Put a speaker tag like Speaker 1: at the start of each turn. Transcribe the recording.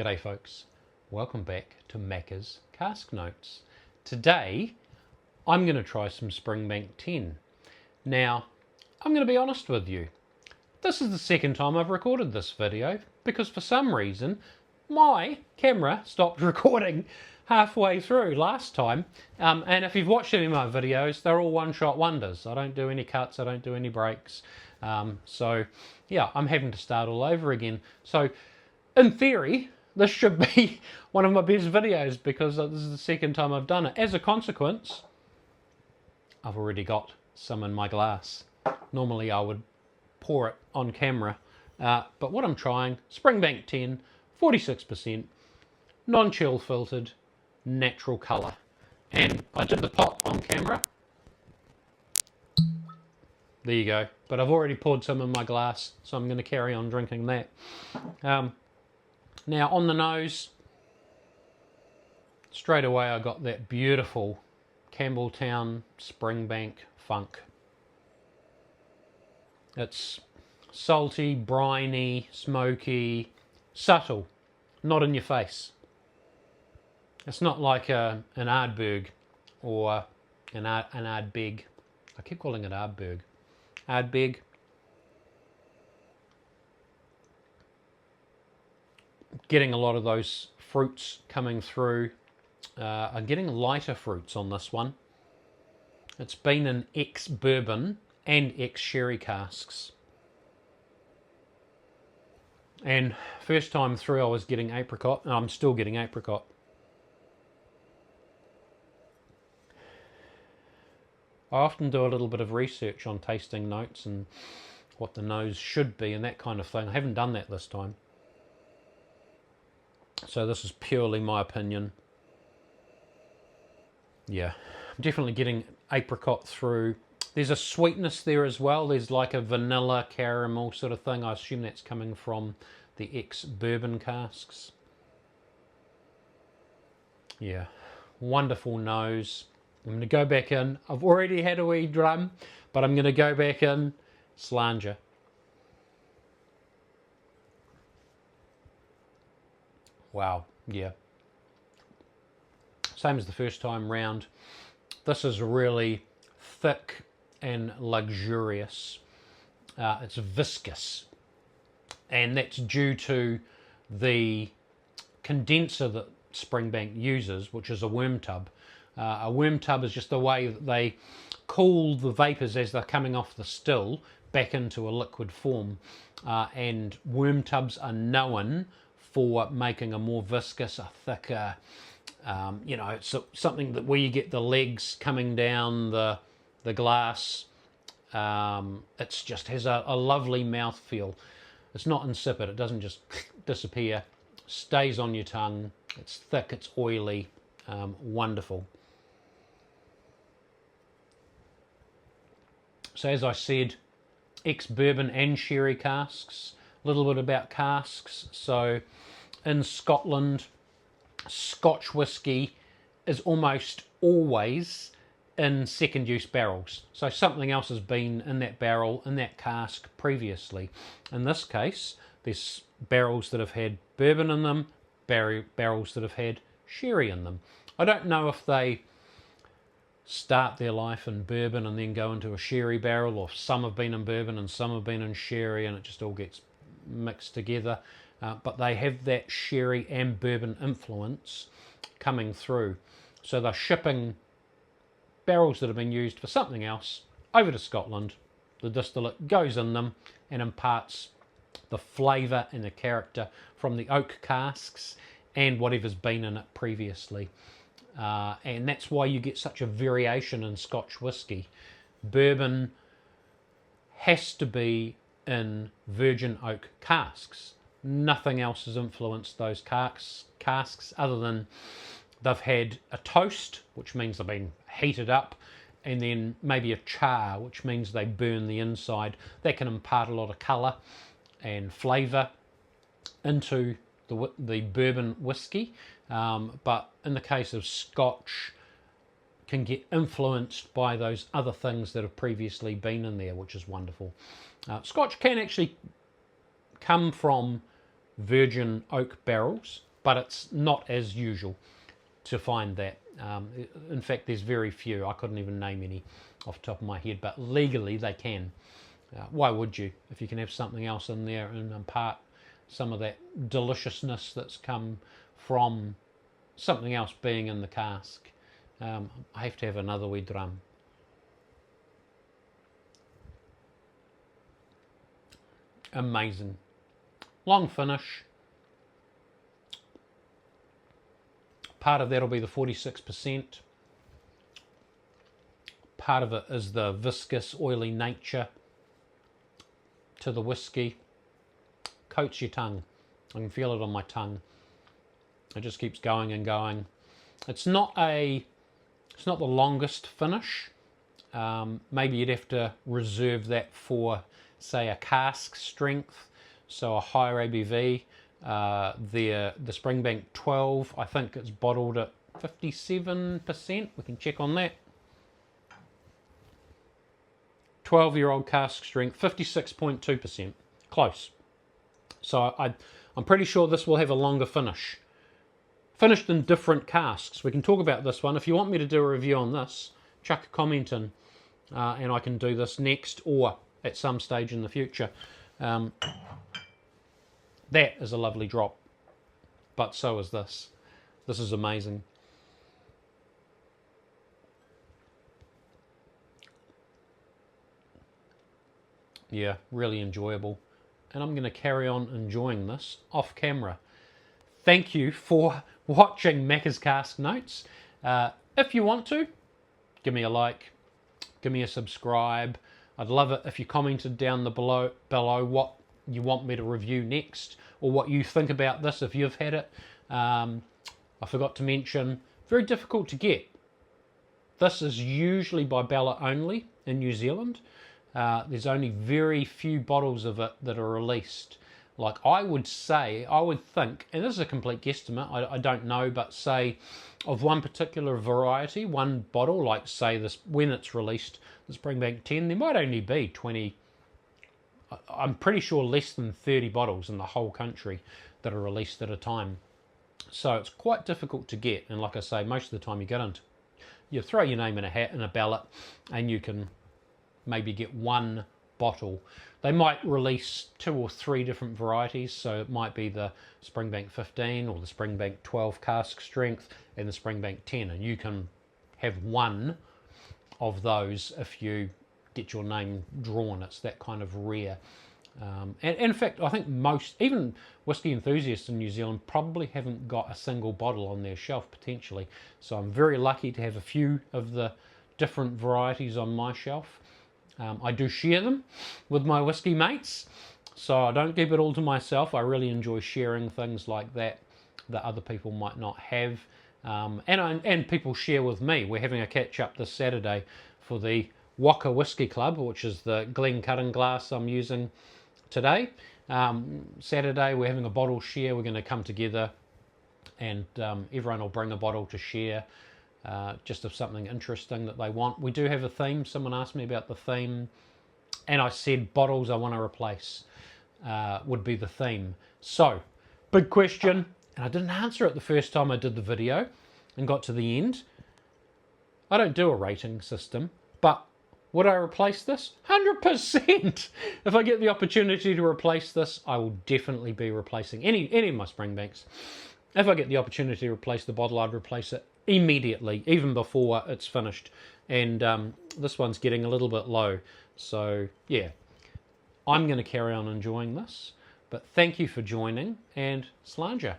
Speaker 1: G'day folks, welcome back to Maccas Cask Notes. Today I'm going to try some Springbank 10. Now I'm going to be honest with you, this is the second time I've recorded this video because for some reason my camera stopped recording halfway through last time, and if you've watched any of my videos, they're all one-shot wonders. I don't do any cuts, I don't do any breaks, so yeah, I'm having to start all over again. So in theory this should be one of my best videos because this is the second time I've done it. As a consequence, I've already got some in my glass. Normally I would pour it on camera, but what I'm trying, Springbank 10, 46%, non-chill filtered, natural colour. And I did the top on camera. There you go. But I've already poured some in my glass, so I'm going to carry on drinking that. Now on the nose, straight away I got that beautiful Campbeltown Springbank funk. It's salty, briny, smoky, subtle, not in your face. It's not like an Ardbeg or an Ardbeg. I keep calling it Ardbeg. Ardbeg. Getting a lot of those fruits coming through. I'm getting lighter fruits on this one. It's been in ex-bourbon and ex-sherry casks. And first time through I was getting apricot, and I'm still getting apricot. I often do a little bit of research on tasting notes and what the nose should be and that kind of thing. I haven't done that this time. So this is purely my opinion. Yeah, I'm definitely getting apricot through. There's a sweetness there as well. There's like a vanilla caramel sort of thing. I assume that's coming from the ex-bourbon casks. Yeah, wonderful nose. I'm going to go back in. I've already had a wee drum, but I'm going to go back in, slanger. Wow, yeah. Same as the first time round. This is really thick and luxurious. It's viscous. And that's due to the condenser that Springbank uses, which is a worm tub. A worm tub is just the way that they cool the vapours as they're coming off the still back into a liquid form. And worm tubs are known for making a more viscous, a thicker, you know, it's something that where you get the legs coming down the glass. It's just has a lovely mouthfeel. It's not insipid. It doesn't just disappear. Stays on your tongue. It's thick. It's oily. Wonderful. So as I said, ex-bourbon and sherry casks. A little bit about casks. So in Scotland, Scotch whisky is almost always in second use barrels. So something else has been in that barrel, in that cask previously. In this case, there's barrels that have had bourbon in them, barrels that have had sherry in them. I don't know if they start their life in bourbon and then go into a sherry barrel, or some have been in bourbon and some have been in sherry and it just all gets mixed together. But they have that sherry and bourbon influence coming through. So they're shipping barrels that have been used for something else over to Scotland. The distillate goes in them and imparts the flavour and the character from the oak casks and whatever's been in it previously. And that's why you get such a variation in Scotch whisky. Bourbon has to be in virgin oak casks. Nothing else has influenced those casks other than they've had a toast, which means they've been heated up, and then maybe a char, which means they burn the inside. That can impart a lot of colour and flavour into the bourbon whisky, but in the case of Scotch, can get influenced by those other things that have previously been in there, which is wonderful. Scotch can actually come from virgin oak barrels, but it's not as usual to find that. In fact, there's very few. I couldn't even name any off the top of my head, but legally they can. Why would you, if you can have something else in there and impart some of that deliciousness that's come from something else being in the cask? I have to have another wee drum. Amazing. Long finish. Part of that will be the 46%. Part of it is the viscous, oily nature to the whiskey. Coats your tongue. I can feel it on my tongue. It just keeps going and going. It's not the longest finish. Maybe you'd have to reserve that for, say, a cask strength, so a higher ABV. The Springbank 12, I think it's bottled at 57%. We can check on that. 12-year-old cask strength, 56.2%. Close. So I'm pretty sure this will have a longer finish. Finished in different casks. We can talk about this one. If you want me to do a review on this, chuck a comment in, and I can do this next or at some stage in the future. That is a lovely drop, but so is this. This is amazing. Yeah, really enjoyable. And I'm going to carry on enjoying this off camera. Thank you for watching Maccas Cask Notes. If you want to, give me a like, give me a subscribe. I'd love it if you commented down below what you want me to review next, or what you think about this if you've had it. I forgot to mention, very difficult to get. This is usually by ballot only in New Zealand. There's only very few bottles of it that are released. Like I would think, and this is a complete guesstimate, I don't know, but say of one particular variety, one bottle, like say this, when it's released, the Springbank 10, there might only be 20, I'm pretty sure less than 30 bottles in the whole country that are released at a time. So it's quite difficult to get, and like I say, most of the time you throw your name in a hat, in a ballot, and you can maybe get one bottle. They might release 2 or 3 different varieties, so it might be the Springbank 15 or the Springbank 12 cask strength and the Springbank 10, and you can have one of those if you get your name drawn. It's that kind of rare. And in fact, I think most, even whiskey enthusiasts in New Zealand, probably haven't got a single bottle on their shelf potentially. So I'm very lucky to have a few of the different varieties on my shelf. I do share them with my whiskey mates, so I don't keep it all to myself. I really enjoy sharing things like that other people might not have. And people share with me. We're having a catch up this Saturday for the Waka Whisky Club, which is the Glen cutting glass I'm using today. Saturday we're having a bottle share. We're going to come together and everyone will bring a bottle to share, just of something interesting that they want. We do have a theme. Someone asked me about the theme and I said bottles I want to replace would be the theme. So, big question, and I didn't answer it the first time I did the video and got to the end. I don't do a rating system, but would I replace this? 100%! If I get the opportunity to replace this, I will definitely be replacing any of my Springbanks. If I get the opportunity to replace the bottle, I'd replace it immediately, even before it's finished. And this one's getting a little bit low. So, yeah, I'm going to carry on enjoying this. But thank you for joining, and Slanja.